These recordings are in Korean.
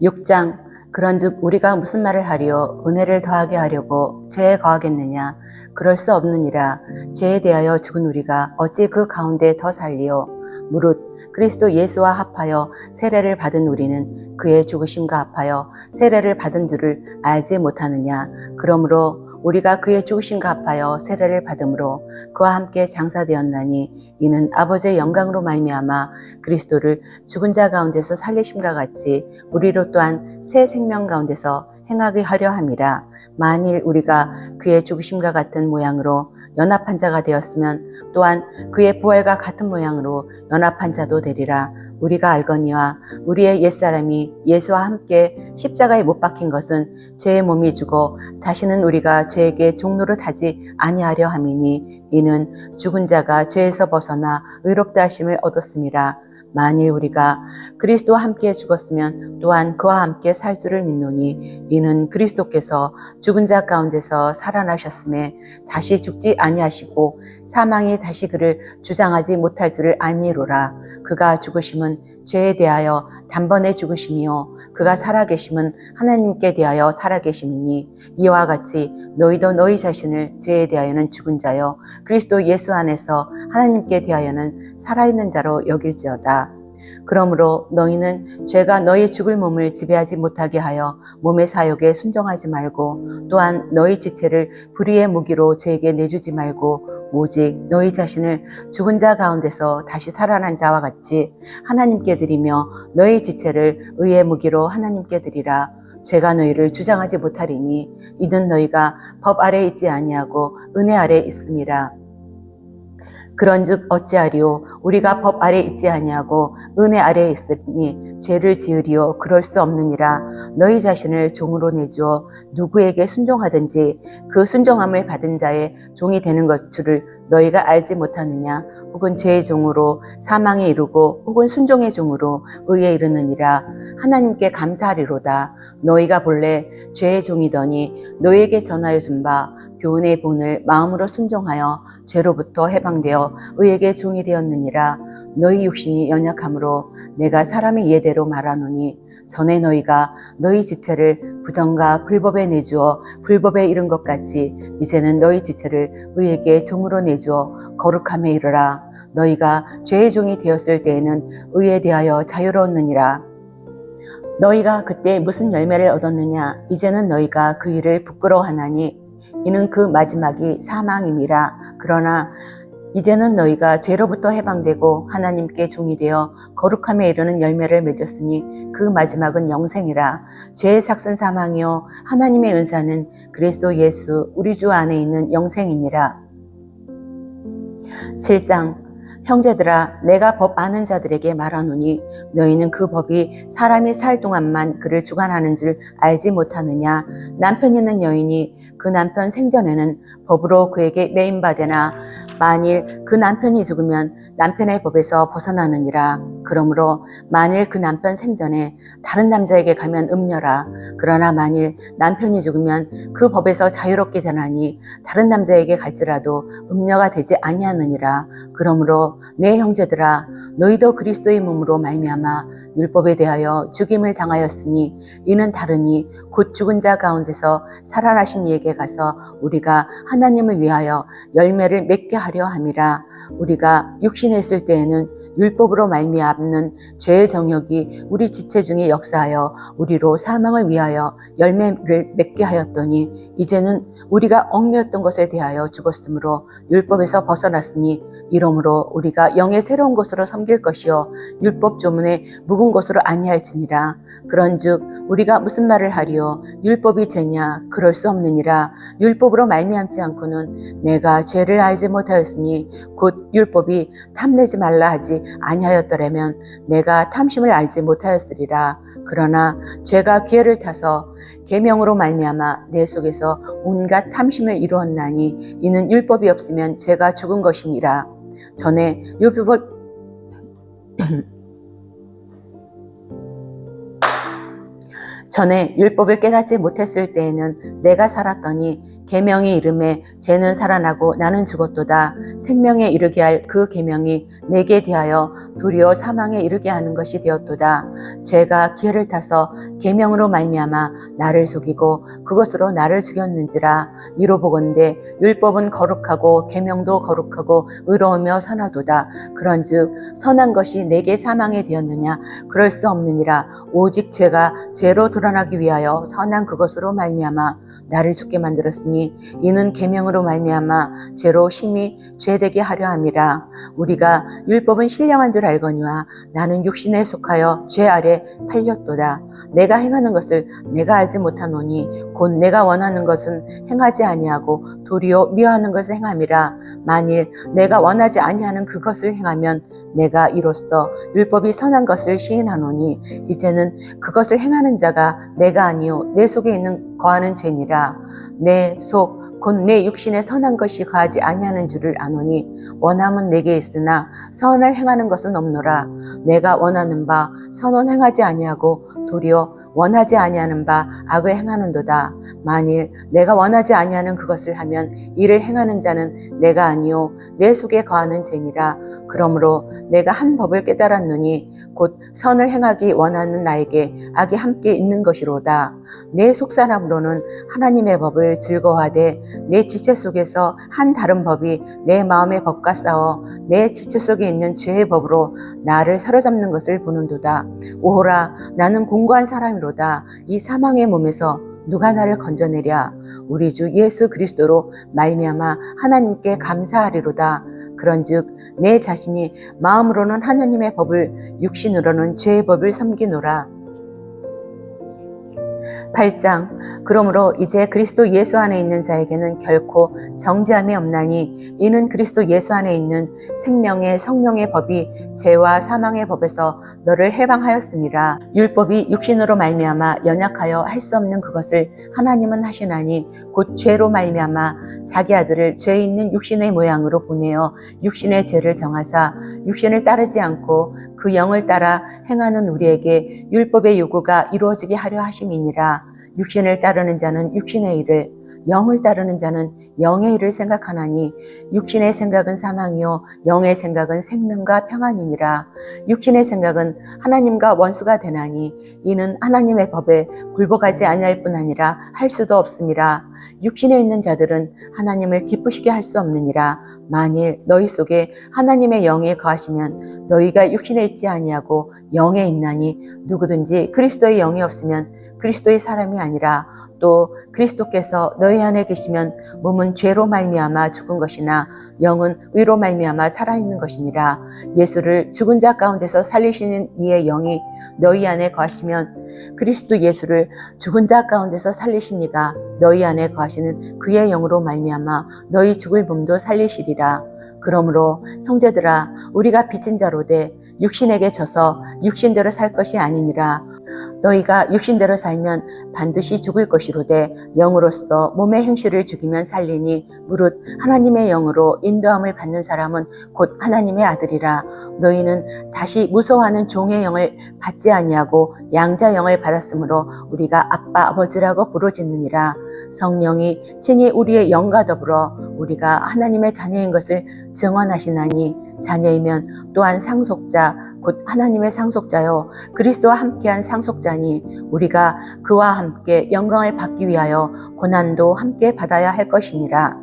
6장. 그런즉 우리가 무슨 말을 하리요? 은혜를 더하게 하려고 죄에 거하겠느냐? 그럴 수 없느니라. 죄에 대하여 죽은 우리가 어찌 그 가운데 더 살리요? 무릇 그리스도 예수와 합하여 세례를 받은 우리는 그의 죽으심과 합하여 세례를 받은 줄을 알지 못하느냐? 그러므로 우리가 그의 죽으심과 합하여 세례를 받음으로 그와 함께 장사되었나니 이는 아버지의 영광으로 말미암아 그리스도를 죽은 자 가운데서 살리심과 같이 우리로 또한 새 생명 가운데서 행하게 하려 함이라. 만일 우리가 그의 죽으심과 같은 모양으로 연합한 자가 되었으면 또한 그의 부활과 같은 모양으로 연합한 자도 되리라. 우리가 알거니와 우리의 옛사람이 예수와 함께 십자가에 못 박힌 것은 죄의 몸이 주고 다시는 우리가 죄에게 종노릇 하지 아니하려 함이니 이는 죽은 자가 죄에서 벗어나 의롭다 하심을 얻었음이라. 만일 우리가 그리스도와 함께 죽었으면 또한 그와 함께 살 줄을 믿노니 이는 그리스도께서 죽은 자 가운데서 살아나셨음에 다시 죽지 아니하시고 사망이 다시 그를 주장하지 못할 줄을 알미로라. 그가 죽으심은 죄에 대하여 단번에 죽으심이요 그가 살아계심은 하나님께 대하여 살아계심이니 이와 같이 너희도 너희 자신을 죄에 대하여는 죽은 자요 그리스도 예수 안에서 하나님께 대하여는 살아있는 자로 여길지어다. 그러므로 너희는 죄가 너희 죽을 몸을 지배하지 못하게 하여 몸의 사욕에 순종하지 말고 또한 너희 지체를 불의의 무기로 죄에게 내주지 말고 오직 너희 자신을 죽은 자 가운데서 다시 살아난 자와 같이 하나님께 드리며 너희 지체를 의의 무기로 하나님께 드리라. 죄가 너희를 주장하지 못하리니 이는 너희가 법 아래 있지 아니하고 은혜 아래 있음이라. 그런즉 어찌하리요? 우리가 법 아래 있지 아니하고 은혜 아래 있으니 죄를 지으리요? 그럴 수 없느니라. 너희 자신을 종으로 내주어 누구에게 순종하든지 그 순종함을 받은 자의 종이 되는 것을 너희가 알지 못하느냐? 혹은 죄의 종으로 사망에 이르고 혹은 순종의 종으로 의에 이르느니라. 하나님께 감사하리로다. 너희가 본래 죄의 종이더니 너희에게 전하여 준 바 교훈의 본을 마음으로 순종하여 죄로부터 해방되어 의에게 종이 되었느니라. 너희 육신이 연약함으로 내가 사람의 예대로 말하노니 전에 너희가 너희 지체를 부정과 불법에 내주어 불법에 이른 것 같이 이제는 너희 지체를 의에게 종으로 내주어 거룩함에 이르라. 너희가 죄의 종이 되었을 때에는 의에 대하여 자유로웠느니라. 너희가 그때 무슨 열매를 얻었느냐? 이제는 너희가 그 일을 부끄러워하나니 이는 그 마지막이 사망임이라. 그러나 이제는 너희가 죄로부터 해방되고 하나님께 종이 되어 거룩함에 이르는 열매를 맺었으니 그 마지막은 영생이라. 죄의 삭은 사망이요 하나님의 은사는 그리스도 예수 우리 주 안에 있는 영생이니라. 7장. 형제들아 내가 법 아는 자들에게 말하노니 너희는 그 법이 사람이 살 동안만 그를 주관하는 줄 알지 못하느냐. 남편 있는 여인이 그 남편 생전에는 법으로 그에게 매임받으나 만일 그 남편이 죽으면 남편의 법에서 벗어나느니라. 그러므로 만일 그 남편 생전에 다른 남자에게 가면 음녀라. 그러나 만일 남편이 죽으면 그 법에서 자유롭게 되나니 다른 남자에게 갈지라도 음녀가 되지 아니하느니라. 그러므로 내 형제들아 너희도 그리스도의 몸으로 말미암아 율법에 대하여 죽임을 당하였으니 이는 다르니 곧 죽은 자 가운데서 살아나신 이에게 가서 우리가 하나님을 위하여 열매를 맺게 하려 함이라. 우리가 육신에 있을 때에는 율법으로 말미암는 죄의 정욕이 우리 지체 중에 역사하여 우리로 사망을 위하여 열매를 맺게 하였더니 이제는 우리가 얽매였던 것에 대하여 죽었으므로 율법에서 벗어났으니 이러므로 우리가 영의 새로운 것으로 섬길 것이요 율법 조문에 묵은 것으로 아니할지니라. 그런즉 우리가 무슨 말을 하리요? 율법이 죄냐? 그럴 수 없느니라. 율법으로 말미암지 않고는 내가 죄를 알지 못하였으니 곧 율법이 탐내지 말라 하지 아니하였더라면 내가 탐심을 알지 못하였으리라. 그러나 죄가 기회를 타서 계명으로 말미암아 내 속에서 온갖 탐심을 이루었나니 이는 율법이 없으면 죄가 죽은 것임이라. 전에 율법을 깨닫지 못했을 때에는 내가 살았더니 계명이 이름에 죄는 살아나고 나는 죽었도다. 생명에 이르게 할 그 계명이 내게 대하여 도리어 사망에 이르게 하는 것이 되었도다. 죄가 기회를 타서 계명으로 말미암아 나를 속이고 그것으로 나를 죽였는지라. 이로 보건대 율법은 거룩하고 계명도 거룩하고 의로우며 선하도다. 그런즉 선한 것이 내게 사망에 되었느냐? 그럴 수 없느니라. 오직 죄가 죄로 드러나기 위하여 선한 그것으로 말미암아 나를 죽게 만들었으니 이는 계명으로 말미암아 죄로 심히 죄되게 하려 함이라. 우리가 율법은 신령한 줄 알거니와 나는 육신에 속하여 죄 아래 팔렸도다. 내가 행하는 것을 내가 알지 못하노니 곧 내가 원하는 것은 행하지 아니하고 도리어 미워하는 것을 행함이라. 만일 내가 원하지 아니하는 그것을 행하면 내가 이로써 율법이 선한 것을 시인하노니 이제는 그것을 행하는 자가 내가 아니요 내 속에 있는 거하는 죄니라. 내 속 곧 내 육신에 선한 것이 거하지 아니하는 줄을 아노니 원함은 내게 있으나 선을 행하는 것은 없노라. 내가 원하는 바 선은 행하지 아니하고 도리어 원하지 아니하는 바 악을 행하는도다. 만일 내가 원하지 아니하는 그것을 하면 이를 행하는 자는 내가 아니요 내 속에 거하는 죄니라. 그러므로 내가 한 법을 깨달았노니 곧 선을 행하기 원하는 나에게 악이 함께 있는 것이로다. 내 속사람으로는 하나님의 법을 즐거워하되 내 지체 속에서 한 다른 법이 내 마음의 법과 싸워 내 지체 속에 있는 죄의 법으로 나를 사로잡는 것을 보는도다. 오호라, 나는 공고한 사람이로다. 이 사망의 몸에서 누가 나를 건져내랴? 우리 주 예수 그리스도로 말미암아 하나님께 감사하리로다. 그런즉 내 자신이 마음으로는 하나님의 법을 육신으로는 죄의 법을 섬기노라. 8장. 그러므로 이제 그리스도 예수 안에 있는 자에게는 결코 정죄함이 없나니 이는 그리스도 예수 안에 있는 생명의 성령의 법이 죄와 사망의 법에서 너를 해방하였음이라. 율법이 육신으로 말미암아 연약하여 할 수 없는 그것을 하나님은 하시나니 곧 죄로 말미암아 자기 아들을 죄 있는 육신의 모양으로 보내어 육신의 죄를 정하사 육신을 따르지 않고 그 영을 따라 행하는 우리에게 율법의 요구가 이루어지게 하려 하심이니라. 육신을 따르는 자는 육신의 일을, 영을 따르는 자는 영의 일을 생각하나니 육신의 생각은 사망이요 영의 생각은 생명과 평안이니라. 육신의 생각은 하나님과 원수가 되나니 이는 하나님의 법에 굴복하지 아니할 뿐 아니라 할 수도 없음이라. 육신에 있는 자들은 하나님을 기쁘시게 할 수 없느니라. 만일 너희 속에 하나님의 영이 거하시면 너희가 육신에 있지 아니하고 영에 있나니 누구든지 그리스도의 영이 없으면 그리스도의 사람이 아니라. 또 그리스도께서 너희 안에 계시면 몸은 죄로 말미암아 죽은 것이나 영은 의로 말미암아 살아있는 것이니라. 예수를 죽은 자 가운데서 살리시는 이의 영이 너희 안에 거하시면 그리스도 예수를 죽은 자 가운데서 살리신 이가 너희 안에 거하시는 그의 영으로 말미암아 너희 죽을 몸도 살리시리라. 그러므로 형제들아, 우리가 빚진 자로되 육신에게 져서 육신대로 살 것이 아니니라. 너희가 육신대로 살면 반드시 죽을 것이로되 영으로서 몸의 행실을 죽이면 살리니 무릇 하나님의 영으로 인도함을 받는 사람은 곧 하나님의 아들이라. 너희는 다시 무서워하는 종의 영을 받지 아니하고 양자 영을 받았으므로 우리가 아빠 아버지라고 부르짖느니라. 성령이 친히 우리의 영과 더불어 우리가 하나님의 자녀인 것을 증언하시나니 자녀이면 또한 상속자 곧 하나님의 상속자요 그리스도와 함께한 상속자니 우리가 그와 함께 영광을 받기 위하여 고난도 함께 받아야 할 것이니라.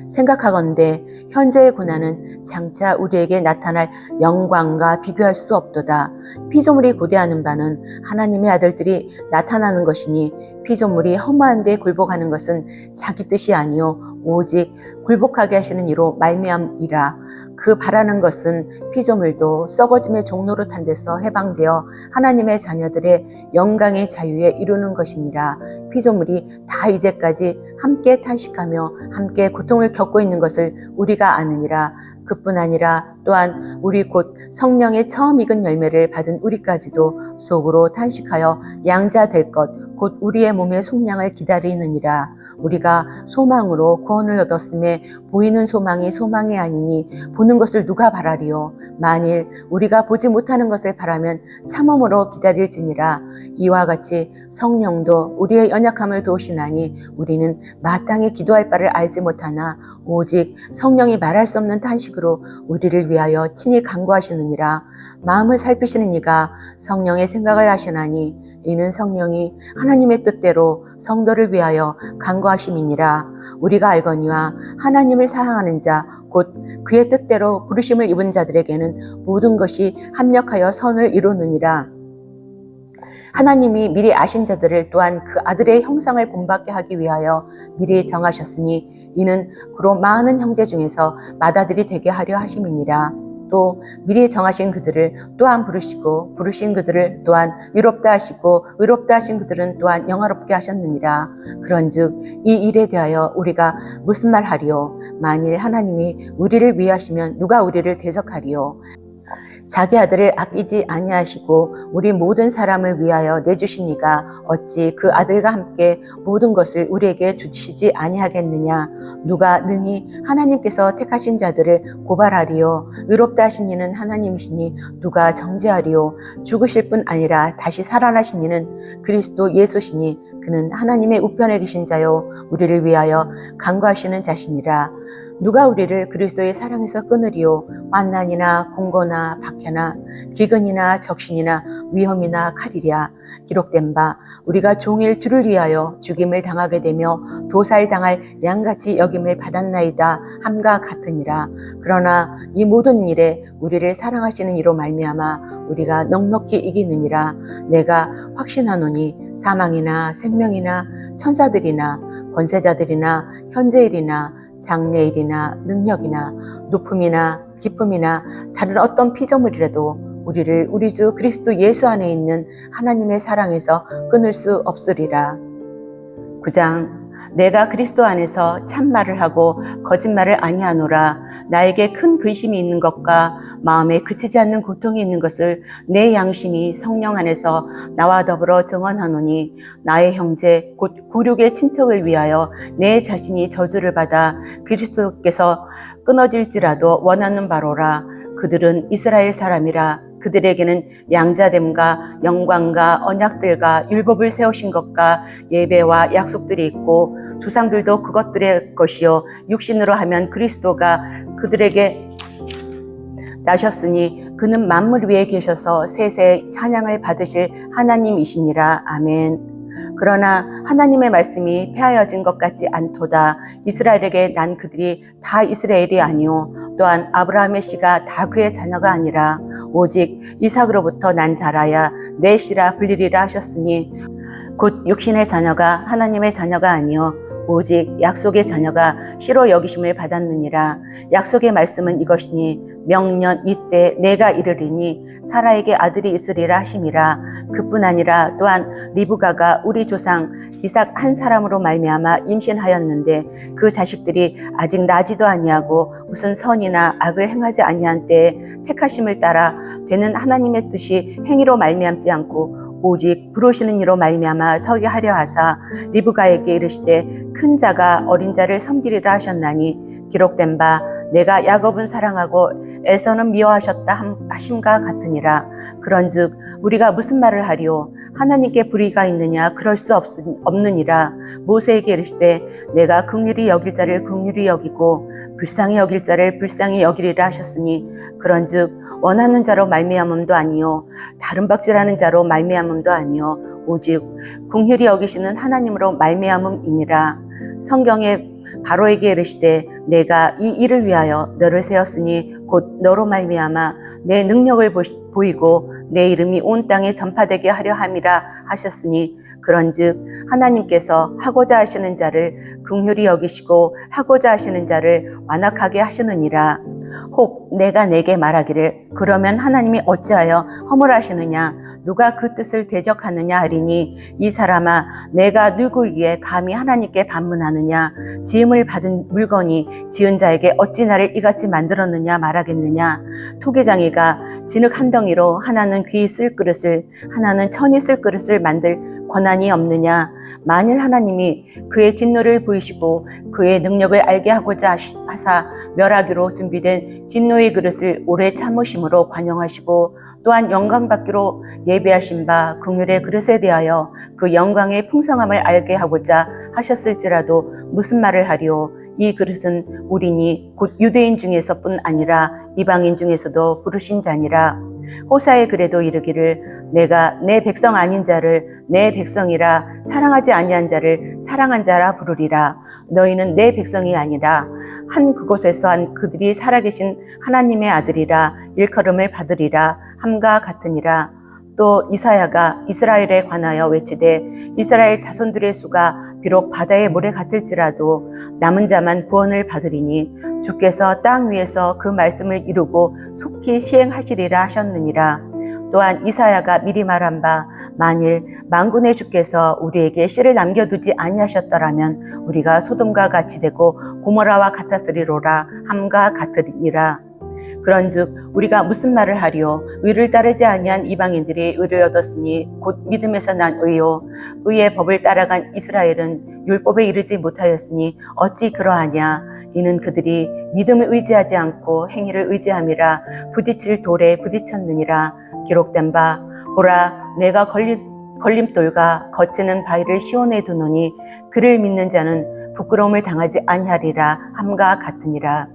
생각하건대 현재의 고난은 장차 우리에게 나타날 영광과 비교할 수 없도다. 피조물이 고대하는 바는 하나님의 아들들이 나타나는 것이니 피조물이 허무한 데 굴복하는 것은 자기 뜻이 아니요 오직 굴복하게 하시는 이로 말미암이라. 그 바라는 것은 피조물도 썩어짐의 종노릇한 데서 해방되어 하나님의 자녀들의 영광의 자유에 이루는 것이니라. 피조물이 다 이제까지 함께 탄식하며 함께 고통을 겪고 있는 것을 우리가 아느니라. 그뿐 아니라 또한 우리 곧 성령의 처음 익은 열매를 받은 우리까지도 속으로 탄식하여 양자 될 것 곧 우리의 몸의 속량을 기다리느니라. 우리가 소망으로 구원을 얻었음에 보이는 소망이 소망이 아니니 보는 것을 누가 바라리요. 만일 우리가 보지 못하는 것을 바라면 참음으로 기다릴지니라. 이와 같이 성령도 우리의 연약함을 도우시나니 우리는 마땅히 기도할 바를 알지 못하나 오직 성령이 말할 수 없는 탄식으로 우리를 위하여 친히 간구하시느니라. 마음을 살피시는 이가 성령의 생각을 하시나니 이는 성령이 하나님의 뜻대로 성도를 위하여 간구하심이니라. 우리가 알거니와 하나님을 사랑하는 자 곧 그의 뜻대로 부르심을 입은 자들에게는 모든 것이 합력하여 선을 이루느니라. 하나님이 미리 아신 자들을 또한 그 아들의 형상을 본받게 하기 위하여 미리 정하셨으니 이는 그로 많은 형제 중에서 맏아들이 되게 하려 하심이니라. 또 미리 정하신 그들을 또한 부르시고 부르신 그들을 또한 위롭다 하시고 위롭다 하신 그들은 또한 영화롭게 하셨느니라. 그런즉 이 일에 대하여 우리가 무슨 말 하리요? 만일 하나님이 우리를 위하시면 누가 우리를 대적하리요? 자기 아들을 아끼지 아니하시고 우리 모든 사람을 위하여 내주시니가 어찌 그 아들과 함께 모든 것을 우리에게 주시지 아니하겠느냐. 누가 능히 하나님께서 택하신 자들을 고발하리요. 의롭다 하신 이는 하나님이시니 누가 정죄하리요. 죽으실 뿐 아니라 다시 살아나신 이는 그리스도 예수시니 그는 하나님의 우편에 계신 자요 우리를 위하여 간구하시는 자시니라. 누가 우리를 그리스도의 사랑에서 끊으리요. 환난이나 공고나 박해나 기근이나 적신이나 위험이나 칼이랴. 기록된 바 우리가 종일 주를 위하여 죽임을 당하게 되며 도살당할 양같이 여김을 받았나이다 함과 같으니라. 그러나 이 모든 일에 우리를 사랑하시는 이로 말미암아 우리가 넉넉히 이기느니라. 내가 확신하노니 사망이나 생명이나 천사들이나 권세자들이나 현재일이나 장래일이나 능력이나 높음이나 기쁨이나 다른 어떤 피조물이라도 우리를 우리 주 그리스도 예수 안에 있는 하나님의 사랑에서 끊을 수 없으리라. 9장 내가 그리스도 안에서 참말을 하고 거짓말을 아니하노라. 나에게 큰 근심이 있는 것과 마음에 그치지 않는 고통이 있는 것을 내 양심이 성령 안에서 나와 더불어 증언하노니 나의 형제 곧 구륙의 친척을 위하여 내 자신이 저주를 받아 그리스도께서 끊어질지라도 원하는 바로라. 그들은 이스라엘 사람이라. 그들에게는 양자됨과 영광과 언약들과 율법을 세우신 것과 예배와 약속들이 있고 조상들도 그것들의 것이요 육신으로 하면 그리스도가 그들에게 나셨으니 그는 만물 위에 계셔서 세세 찬양을 받으실 하나님이시니라. 아멘. 그러나 하나님의 말씀이 폐하여진 것 같지 않도다. 이스라엘에게 난 그들이 다 이스라엘이 아니오 또한 아브라함의 씨가 다 그의 자녀가 아니라 오직 이삭으로부터 난 자라야 내 씨라 불리리라 하셨으니 곧 육신의 자녀가 하나님의 자녀가 아니오 오직 약속의 자녀가 씨로 여기심을 받았느니라. 약속의 말씀은 이것이니 명년 이때 내가 이르리니 사라에게 아들이 있으리라 하심이라. 그뿐 아니라 또한 리브가가 우리 조상 이삭 한 사람으로 말미암아 임신하였는데 그 자식들이 아직 나지도 아니하고 무슨 선이나 악을 행하지 아니한 때에 택하심을 따라 되는 하나님의 뜻이 행위로 말미암지 않고 오직 부르시는 이로 말미암아 서게 하려 하사 리브가에게 이르시되 큰 자가 어린 자를 섬기리라 하셨나니 기록된 바 내가 야곱은 사랑하고 에서는 미워하셨다 하심과 같으니라. 그런즉 우리가 무슨 말을 하리요? 하나님께 불의가 있느냐? 그럴 수 없느니라. 모세에게 이르시되 내가 긍휼히 여길 자를 긍휼히 여기고 불쌍히 여길 자를 불쌍히 여기리라 하셨으니 그런즉 원하는 자로 말미암음도 아니요 다른 박질하는 자로 말미암음도 아니요 오직 긍휼히 여기시는 하나님으로 말미암음이니라. 성경에 바로에게 이르시되 내가 이 일을 위하여 너를 세웠으니 곧 너로 말미암아 내 능력을 보이고 내 이름이 온 땅에 전파되게 하려 함이라 하셨으니 그런즉 하나님께서 하고자 하시는 자를 긍휼히 여기시고 하고자 하시는 자를 완악하게 하시느니라. 혹 내가 내게 말하기를 그러면 하나님이 어찌하여 허물하시느냐 누가 그 뜻을 대적하느냐 하리니 이 사람아 내가 누구이기에 감히 하나님께 반문하느냐 지음을 받은 물건이 지은 자에게 어찌 나를 이같이 만들었느냐 말하겠느냐. 토기장이가 진흙 한 덩이로 하나는 귀 쓸 그릇을 하나는 천이 쓸 그릇을 만들 권한이 없느냐. 만일 하나님이 그의 진노를 보이시고 그의 능력을 알게 하고자 하사 멸하기로 준비된 진노의 그릇을 오래 참으심으로 관용하시고 또한 영광 받기로 예비하신 바 긍휼의 그릇에 대하여 그 영광의 풍성함을 알게 하고자 하셨을지라도 무슨 말을 하리오. 이 그릇은 우리니 곧 유대인 중에서뿐 아니라 이방인 중에서도 부르신 자니라. 호사의 글에도 이르기를 내가 내 백성 아닌 자를 내 백성이라 사랑하지 아니한 자를 사랑한 자라 부르리라. 너희는 내 백성이 아니라 한 그곳에서 한 그들이 살아계신 하나님의 아들이라 일컬음을 받으리라 함과 같으니라. 또 이사야가 이스라엘에 관하여 외치되 이스라엘 자손들의 수가 비록 바다의 모래 같을지라도 남은 자만 구원을 받으리니 주께서 땅 위에서 그 말씀을 이루고 속히 시행하시리라 하셨느니라. 또한 이사야가 미리 말한 바 만일 만군의 주께서 우리에게 씨를 남겨두지 아니하셨더라면 우리가 소돔과 같이 되고 고모라와 같았으리로라 함과 같으리니라. 그런즉 우리가 무슨 말을 하리요. 의를 따르지 아니한 이방인들이 의를 얻었으니 곧 믿음에서 난 의요. 의의 법을 따라간 이스라엘은 율법에 이르지 못하였으니 어찌 그러하냐. 이는 그들이 믿음을 의지하지 않고 행위를 의지함이라 부딪힐 돌에 부딪혔느니라. 기록된 바 보라 내가 걸림돌과 거치는 바위를 시온에 두노니 그를 믿는 자는 부끄러움을 당하지 아니하리라 함과 같으니라.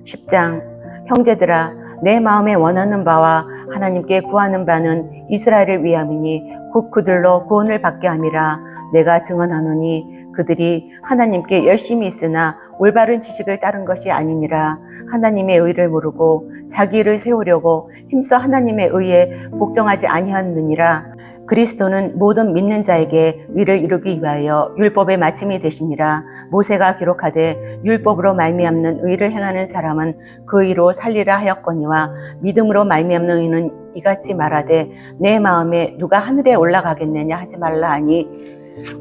10장. 형제들아 내 마음에 원하는 바와 하나님께 구하는 바는 이스라엘을 위함이니 곧 그들로 구원을 받게 함이라. 내가 증언하노니 그들이 하나님께 열심히 있으나 올바른 지식을 따른 것이 아니니라. 하나님의 의를 모르고 자기 일을 세우려고 힘써 하나님의 의에 복종하지 아니하느니라. 그리스도는 모든 믿는 자에게 의를 이루기 위하여 율법의 마침이 되시니라. 모세가 기록하되 율법으로 말미암는 의를 행하는 사람은 그 의로 살리라 하였거니와 믿음으로 말미암는 의는 이같이 말하되 내 마음에 누가 하늘에 올라가겠느냐 하지 말라 하니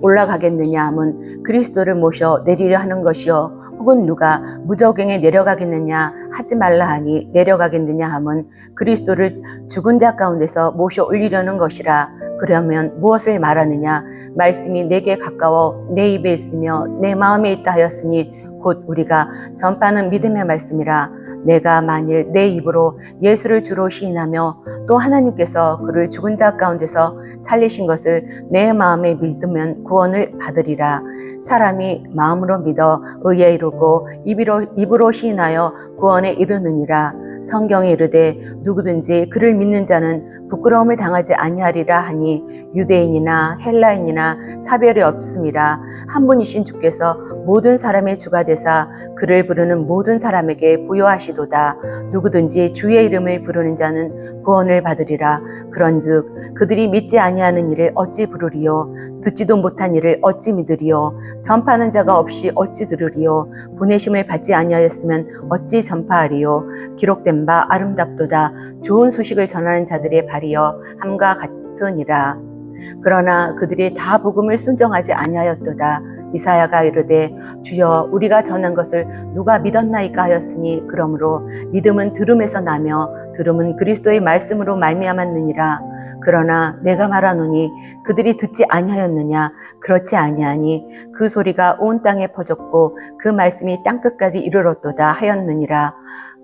올라가겠느냐 함은 그리스도를 모셔 내리려 하는 것이요 혹은 누가 무저갱에 내려가겠느냐 하지 말라 하니 내려가겠느냐 함은 그리스도를 죽은 자 가운데서 모셔 올리려는 것이라. 그러면 무엇을 말하느냐. 말씀이 내게 가까워 내 입에 있으며 내 마음에 있다 하였으니 곧 우리가 전파하는 믿음의 말씀이라. 내가 만일 내 입으로 예수를 주로 시인하며 또 하나님께서 그를 죽은 자 가운데서 살리신 것을 내 마음에 믿으면 구원을 받으리라. 사람이 마음으로 믿어 의에 이르고 입으로 시인하여 구원에 이르느니라. 성경에 이르되 누구든지 그를 믿는 자는 부끄러움을 당하지 아니하리라 하니 유대인이나 헬라인이나 차별이 없음이라. 한 분이신 주께서 모든 사람의 주가 되사 그를 부르는 모든 사람에게 부여하시도다. 누구든지 주의 이름을 부르는 자는 구원을 받으리라. 그런즉 그들이 믿지 아니하는 일을 어찌 부르리요. 듣지도 못한 일을 어찌 믿으리요. 전파하는 자가 없이 어찌 들으리요. 보내심을 받지 아니하였으면 어찌 전파하리요. 기록된 바 아름답도다. 좋은 소식을 전하는 자들의 발이여 함과 같으니라. 그러나 그들이 다 복음을 순종하지 아니하였도다. 이사야가 이르되 주여 우리가 전한 것을 누가 믿었나이까 하였으니 그러므로 믿음은 들음에서 나며 들음은 그리스도의 말씀으로 말미암았느니라. 그러나 내가 말하노니 그들이 듣지 아니하였느냐. 그렇지 아니하니 그 소리가 온 땅에 퍼졌고 그 말씀이 땅끝까지 이르렀도다 하였느니라.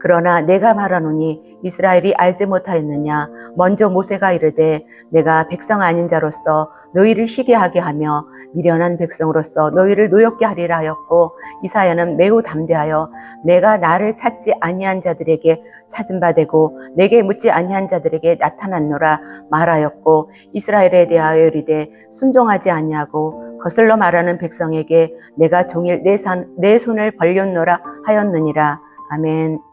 그러나 내가 말하노니 이스라엘이 알지 못하였느냐. 먼저 모세가 이르되 내가 백성 아닌 자로서 너희를 쉬게 하게 하며 미련한 백성으로서 너희를 노엽게 하리라 하였고 이사야는 매우 담대하여 내가 나를 찾지 아니한 자들에게 찾은 바 되고 내게 묻지 아니한 자들에게 나타났노라 말하였고 이스라엘에 대하여 이르되 순종하지 아니하고 거슬러 말하는 백성에게 내가 종일 내 손을 벌렸노라 하였느니라. 아멘.